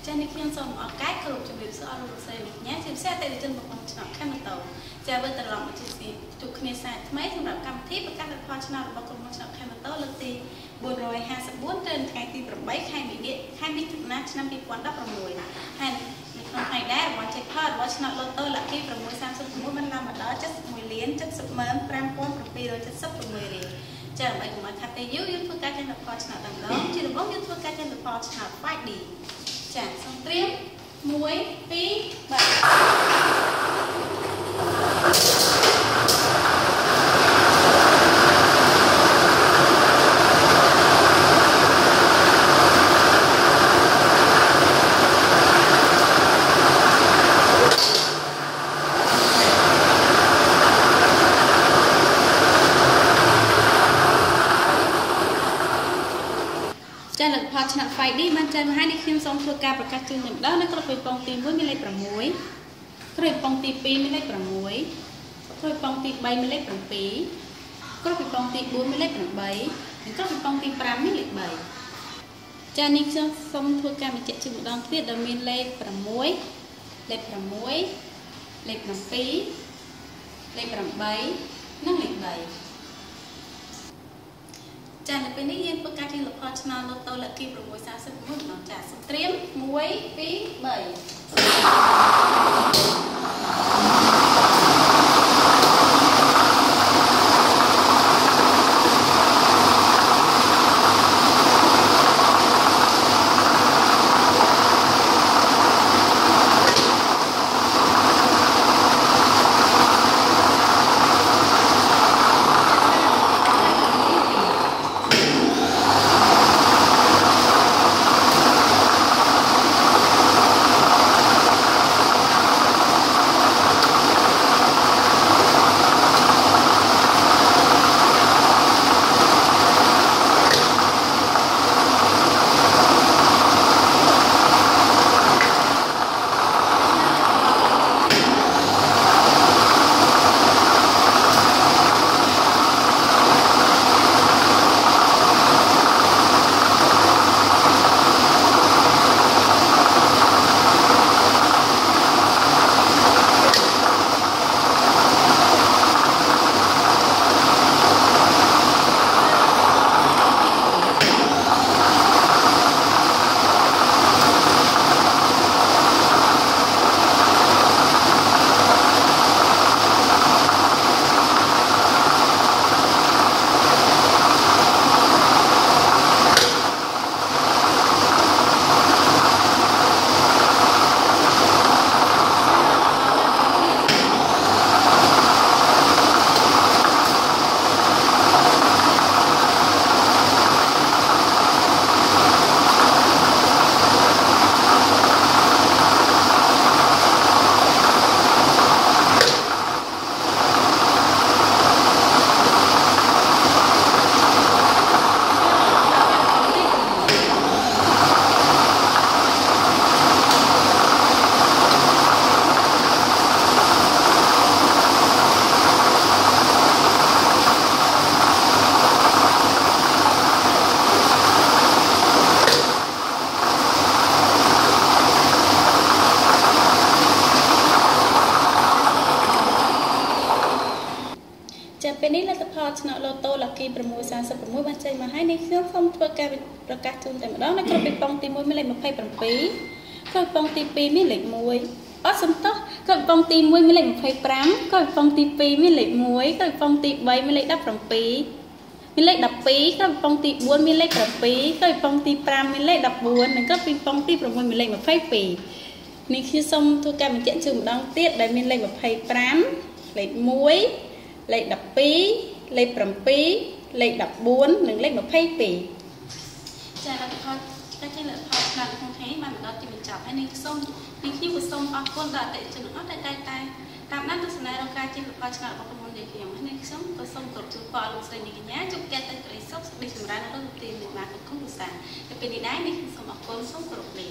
ចានេះខ្ញុំសូមអរកាយគោរពជំរាបសួរលោកស្រីលោកញ៉ាជាពិសេសអតិថិជនបងប្អូនឆ្នាំខេមរតូចាវិលត្រឡប់មកជួបគ្នាសារថ្មីសម្រាប់កម្មវិធីប្រកាសផលឆ្នាំរបស់ក្រុមហ៊ុនឆ្នាំខេមរតូលើកទី454ទៅថ្ងៃទី8ខែមិថុនាឆ្នាំ2016ហើយនៅក្នុងថ្ងៃដែររង្វាន់ជ័យផលរបស់ឆ្នាំឡូតូលក្ខី636បានឡើងមកដល់71,70776រៀលចាដើម្បីកុំឲ្យខាត់ទេយើងធ្វើការចេញផលឆ្នាំដំណងជាដំបូងយើងធ្វើការចេញផលឆ្នាំ 5D ចាសូមត្រៀម1 2 ចាលផលឆ្នាំ 5D បានចាយមកហើយនេះខ្ញុំសូមធ្វើការប្រកាសជូនតែម្ដងនៅក្រុមពីប៉ុងទី1មានលេខ6ក្រុមពីប៉ុងទី2មានលេខ6ក្រុមពីប៉ុងទី3មានលេខ7ក្រុមពីប៉ុងទី4មានលេខ8និងក្រុមពីប៉ុងទី5មានលេខ3ចានេះខ្ញុំសូមធ្វើការបញ្ជាក់ជូនម្ដងទៀតដែលមានលេខ6លេខ6លេខ7លេខ8និងលេខ3ចានៅពេលនេះយើងធ្វើការចេញលផលឆ្នោតឡូតូលក្ខី631ម្ដងចាសូមត្រៀមពេលនេះលទ្ធផលឆ្នោតឡូតូលក្ខី636បានចេញមកហើយនេះខ្ញុំសូមធ្វើការប្រកាសជូនតែម្ដងនៅក្រុមពីប៉ុងទី1មានលេខ27ក្រុមប៉ុងទី2មានលេខ1អត់សំទោសក្រុមប៉ុងទី1មានលេខ25ក្រុមប៉ុងទី2មានលេខ1ក្រុមប៉ុងទី3មានលេខ17មានលេខ12ក្រុមប៉ុងទី4មានលេខ7ក្រុមប៉ុងទី5មានលេខ14និងក្រុមពីប៉ុងទី6មានលេខ22នេះខ្ញុំសូមធ្វើការបញ្ជាក់ជូនម្ដងទៀតដែលមានលេខ25លេខ1លេខ12លេខ7លេខ14និងលេខ22ចាលទ្ធផលតែជាលទ្ធផលឆ្នោតក្នុងថ្ងៃបានមកដល់ទីបញ្ចប់ហើយនេះខ្ញុំក៏សូមអរគុណដល់អតិថិជនអស់ដែលតាមដានទស្សនារងការជាលទ្ធផលឆ្នោតរបស់ក្រុមហ៊ុនយើងខ្ញុំហើយខ្ញុំក៏សូមគោរពជូនពរលោកស្រីនាងកញ្ញាជួបការតែក្តីសុខសេចក្តីចម្រើននៅក្នុងទីនេះបានគ្រប់គ្រងវិសាតែពេលនេះដែរនេះខ្ញុំសូមអរគុណសូមគោរពលា